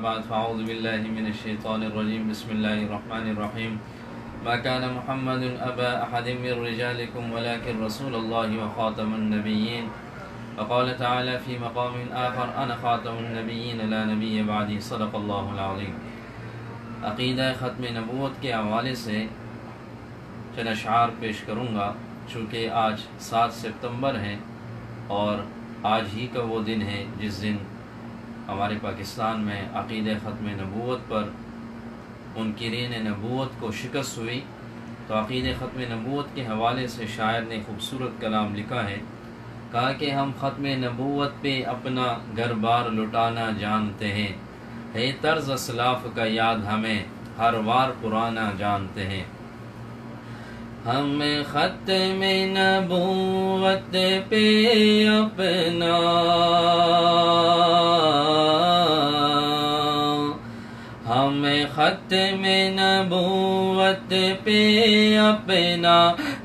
بعد فاعوذ باللہ من الشیطان الرجیم بسم اللہ الرحمن الرحیم ما كان محمد ابا احد من رجالكم ولكن رسول الله وخاتم النبیین وقال تعالی فی مقام آخر انا خاتم النبیین لا نبی بعدی صدق اللہ العظیم۔ عقیدہ ختم نبوت کے حوالے سے چند اشعار پیش کروں گا، چونکہ آج 7 ستمبر ہے اور آج ہی کا وہ دن ہے جس دن ہمارے پاکستان میں عقیدہ ختم نبوت پر منکرین نبوت کو شکست ہوئی۔ تو عقیدہ ختم نبوت کے حوالے سے شاعر نے خوبصورت کلام لکھا ہے، کہا کہ ہم ختم نبوت پہ اپنا گھر بار لٹانا جانتے ہیں، ہے طرز اسلاف کا یاد ہمیں ہر وار پرانا جانتے ہیں۔ ہم ختم نبوت پہ اپنا ختم نبوت پہ اپنا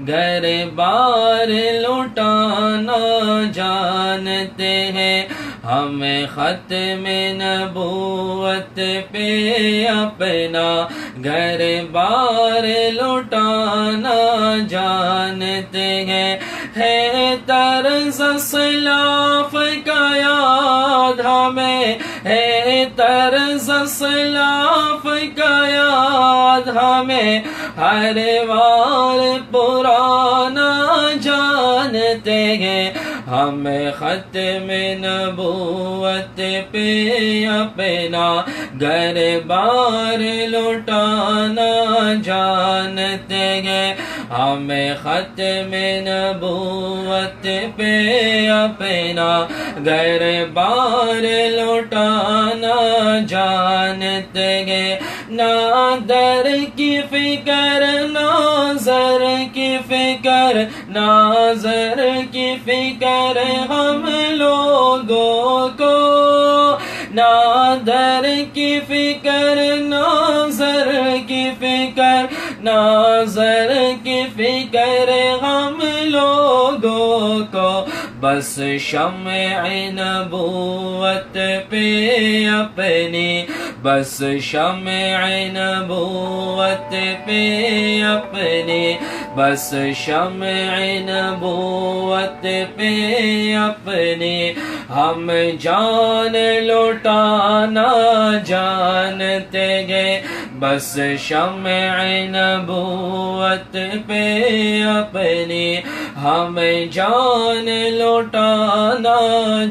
گھر بار لٹانا جانتے ہیں۔ ہم ختم نبوت پہ اپنا گھر بار لٹانا جانتے ہیں، ہے طرز اسلاف کا یاد ہمیں، ہے طرز اسلاف کا یاد ہمیں ہر وار پرانا جانتے ہیں۔ ہم ختم نبوت پہ اپنا گھر بار لٹانا جانتے ہیں۔ ہم ختم نبوت پہ اپنا گھر بار لٹانا جانتے ہیں۔ نہ در کی فکر نہ زر کی فکر، نہ زر کی فکر ہم لوگوں کو، نہ در کی فکر نہ زر کی فکر، نہ زر کی فکر ہم لوگوں کو، بس شمع نبوت پہ اپنی، بس شمع نبوت پہ اپنی، بس شمع نبوت پہ اپنی ہم جان لٹانا جانتے ہیں۔ بس شمع نبوت پہ اپنی ہم جان لٹانا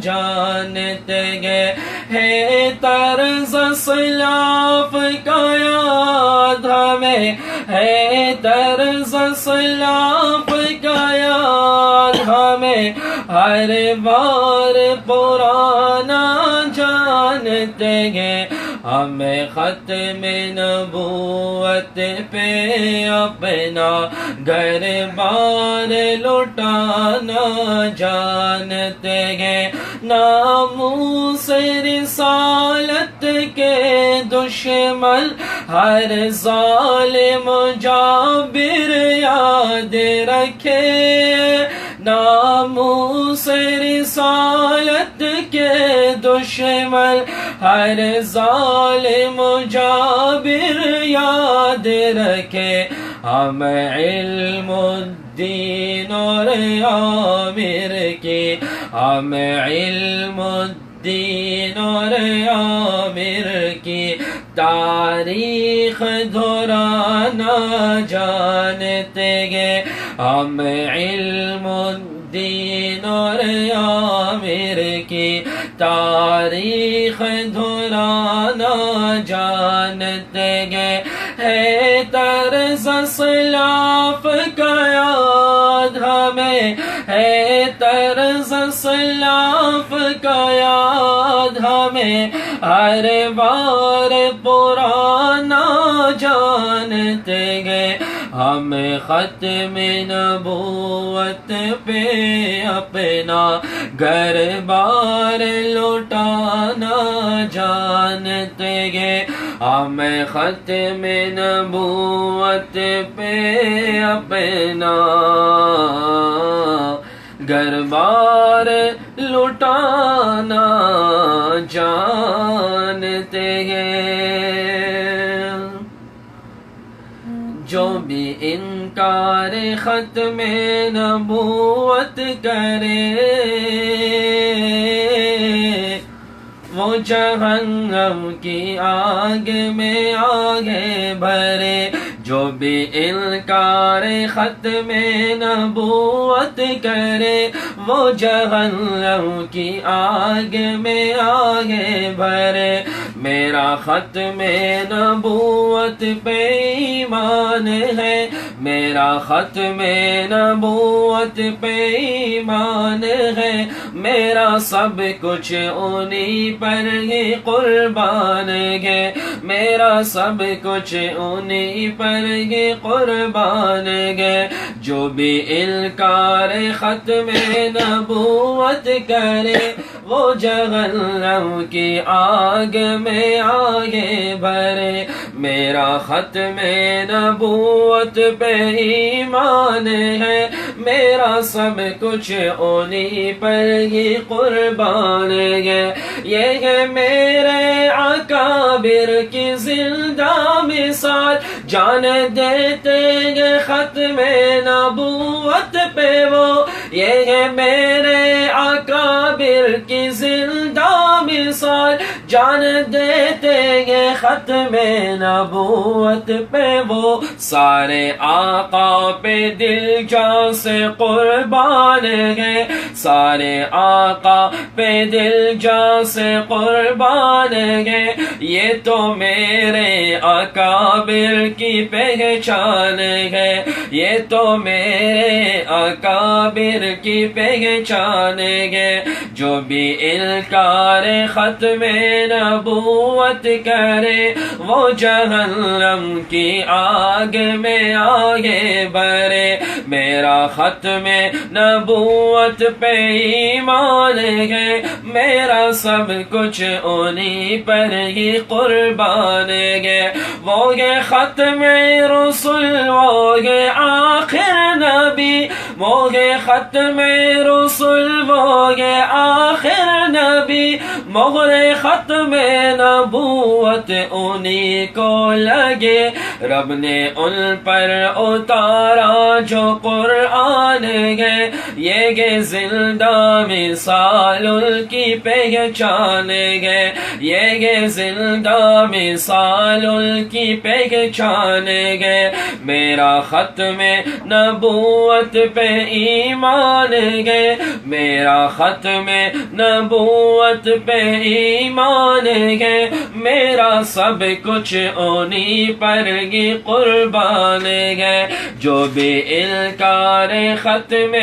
جانتے ہیں، ہے طرز اسلاف کا یاد ہمیں، ہے طرز اسلاف کا یاد ہمیں ہر بار پرانا جانتے ہیں۔ ہم ختم نبوت پہ اپنا گھر بار لٹانا جانتے ہیں۔ ناموس رسالت کے دشمن ہر ظالم جابر یاد رکھے، ناموس رسالت کے دشمن ہر ظالم جابر یاد رکھے۔ ہم علم الدین اور عامر کی، ہم علم الدین اور عامر کی تاریخ دہرانا جانتے ہیں۔ ہم علم الدین اور عامر کی تاریخ دہرانا جانتے ہیں، ہے طرز اسلاف کا یاد ہمیں، ہے طرز اسلاف کا یاد ہمیں ہر بار پرانا جانتے ہیں۔ ہم ختم نبوت پہ اپنا گھر بار لٹانا جانتے ہیں۔ ہم ختم نبوت پہ اپنا گر بار لٹانا جانتے ہیں، جو بھی انکار ختم نبوت کرے وہ جہنم کی آگ میں آگے بھرے، جو بھی انکار ختم نبوت کرے وہ جہنم کی آگ میں آگے بھرے۔ میرا ختم نبوت پہ ایمان ہے، میرا ختم نبوت پہ ایمان ہے، میرا سب کچھ انہی پر ہی قربان ہے، میرا سب کچھ انہی پر ہی قربان ہے۔ جو بھی انکار ختم نبوت کرے وہ جہنم کی آگ میں آگے بھرے۔ میرا ختم نبوت پہ ایمان ہے، میرا سب کچھ انہی پر ہی قربان ہے۔ یہ ہے میرے اکابر کی زندہ مثال، جان دیتے ہیں ختم نبوت پہ وہ۔ یہ ہے میرے اکابر کی زندہ مثال، جان دیتے ہیں ختم نبوت پہ وہ۔ سارے آقا پہ دل جان سے قربان ہیں، سارے آقا پہ دل جان سے قربان ہیں۔ یہ تو میرے اکابر کی پہچان ہے، یہ تو میرے اکابر کی پہچان ہے۔ جو بھی انکار ختم نبوت کرے وہ جہنم کی آگ میں آگے بھرے۔ میرا ختم نبوت پہ ایمان ہے، میرا سب کچھ انہی پر ہی قربان ہے۔ وہ ہے ختم رسول، وہ ہے آخر نبی، وہ ہے ختم رسول، وہ ہے آخر نبی، مہر ختم نبوت انہی کو لگے۔ رب نے ان پر اتارا جو قرآن ہے، یہ ہے زندہ مثال ان کی پہچان ہے، یہ ہے زندہ مثال ان کی پہچان ہے۔ میرا ختم نبوت پہ ایمان ہے، میرا ختم نبوت پہ ایمان ہے، میرا سب کچھ انہی پر ہی قربان ہے۔ جو بھی انکار ختم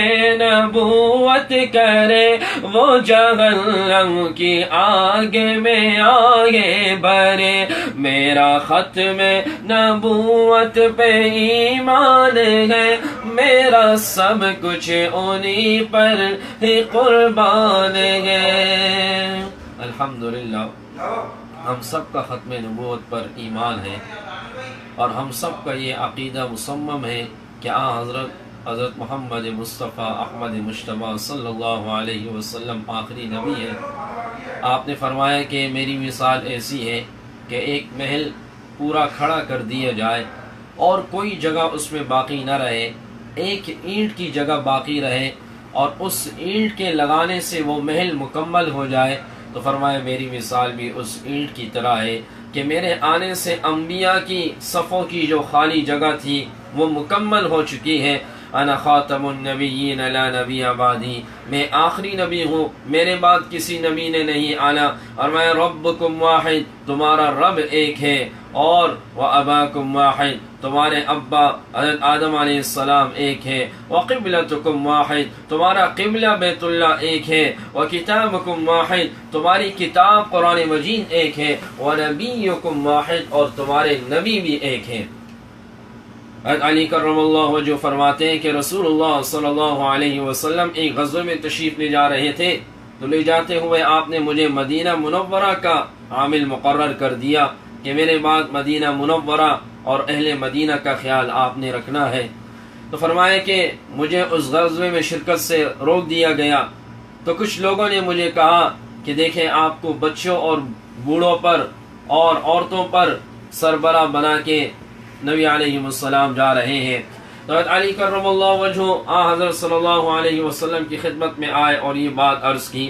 نبوت کرے وہ جہنم کی آگ میں آگے بھرے۔ میرا ختم نبوت پہ ایمان ہے، میرا سب کچھ انہی پر ہی قربان ہے۔ الحمدللہ ہم سب کا ختم نبوت پر ایمان ہے، اور ہم سب کا یہ عقیدہ مصمم ہے کہ حضرت محمد مصطفیٰ احمد مجتبیٰ صلی اللہ علیہ وسلم آخری نبی ہے۔ آپ نے فرمایا کہ میری مثال ایسی ہے کہ ایک محل پورا کھڑا کر دیا جائے اور کوئی جگہ اس میں باقی نہ رہے، ایک اینٹ کی جگہ باقی رہے اور اس اینٹ کے لگانے سے وہ محل مکمل ہو جائے، تو فرمایا میری مثال بھی اس اینٹ کی طرح ہے کہ میرے آنے سے انبیاء کی صفوں کی جو خالی جگہ تھی وہ مکمل ہو چکی ہے۔ انا خاتم النبیین لا نبی بعدی، میں آخری نبی ہوں، میرے بعد کسی نبی نے نہیں آنا۔ اور میں ربکم واحد، تمہارا رب ایک ہے، اور واباکم واحد، تمہارے ابا حضرت آدم علیہ السلام ایک ہے، وقبلتکم واحد، تمہارا قبلہ بیت اللہ ایک ہے، وکتابکم واحد، تمہاری کتاب قرآن مجید ایک ہے، ونبیکم واحد، اور تمہارے نبی بھی ایک ہے۔ حضرت علی کرم اللہ وجہ فرماتے ہیں کہ رسول اللہ صلی اللہ علیہ وسلم ایک غزوے میں تشریف لے جا رہے تھے، تو لے جاتے ہوئے آپ نے مجھے مدینہ منورہ کا عامل مقرر کر دیا کہ میرے بعد مدینہ منورہ اور اہل مدینہ کا خیال آپ نے رکھنا ہے۔ تو فرمایا کہ مجھے اس غزوے میں شرکت سے روک دیا گیا تو کچھ لوگوں نے مجھے کہا کہ دیکھیں آپ کو بچوں اور بوڑھوں پر اور عورتوں پر سربراہ بنا کے نبی علیہ السلام جا رہے ہیں۔ تو حضرت علی کرم اللہ وجہہ حضرت صلی اللہ علیہ وسلم کی خدمت میں آئے اور یہ بات عرض کی۔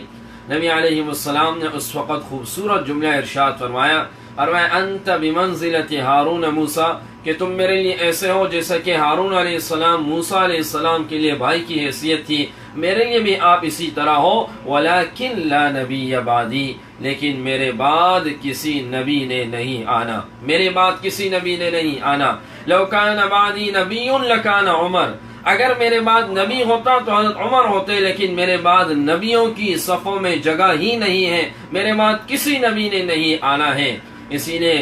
نبی علیہ السلام نے اس وقت خوبصورت جملہ ارشاد فرمایا، انت بمنزلت ہارون موسیٰ، کہ تم میرے لیے ایسے ہو جیسا کہ ہارون علیہ السلام موسیٰ علیہ السلام کے لیے بھائی کی حیثیت تھی، میرے لیے بھی آپ اسی طرح ہو۔ ولیکن لا نبی بعدی، لیکن میرے بعد کسی نبی نے نہیں آنا، میرے بعد کسی نبی نے نہیں آنا۔ لو کان بعدی نبی لکان عمر، اگر میرے بعد نبی ہوتا تو حضرت عمر ہوتے، لیکن میرے بعد نبیوں کی صفوں میں جگہ ہی نہیں ہے، میرے بعد کسی نبی نے نہیں آنا ہے۔ اسی نے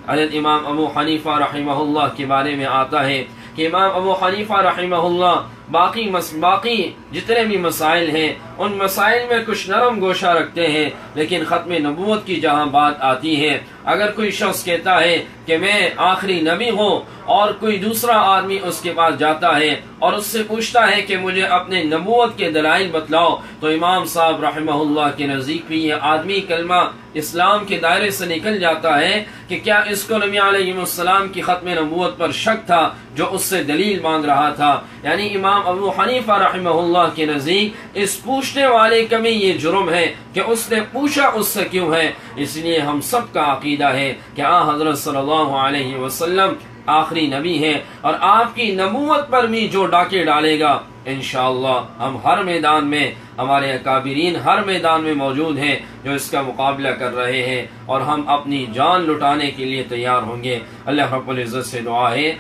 حضرت امام ابو حنیفہ رحمہ اللہ کے بارے میں آتا ہے کہ امام ابو حنیفہ رحمہ اللہ باقی جتنے بھی مسائل ہیں ان مسائل میں کچھ نرم گوشہ رکھتے ہیں، لیکن ختم نبوت کی جہاں بات آتی ہے، اگر کوئی شخص کہتا ہے کہ میں آخری نبی ہوں اور کوئی دوسرا آدمی اس کے پاس جاتا ہے اور اس سے پوچھتا ہے کہ مجھے اپنے نبوت کے دلائل بتلاؤ، تو امام صاحب رحمہ اللہ کے نزدیک بھی یہ آدمی کلمہ اسلام کے دائرے سے نکل جاتا ہے کہ کیا اس کو نبی علیہ السلام کی ختم نبوت پر شک تھا جو اس سے دلیل مانگ رہا تھا۔ یعنی امام ابو حنیفہ رحمہ اللہ کے نزدیک اس پوچھنے والے کا بھی یہ جرم ہے کہ اس نے پوچھا اس سے کیوں ہے۔ اس لیے ہم سب کا عقیدہ ہے کہ حضرت صلی اللہ علیہ وسلم آخری نبی ہے، اور آپ کی نبوت پر بھی جو ڈاکے ڈالے گا انشاءاللہ ہم ہر میدان میں، ہمارے اکابرین ہر میدان میں موجود ہیں جو اس کا مقابلہ کر رہے ہیں، اور ہم اپنی جان لٹانے کے لیے تیار ہوں گے۔ اللہ رب العزت سے دعا ہے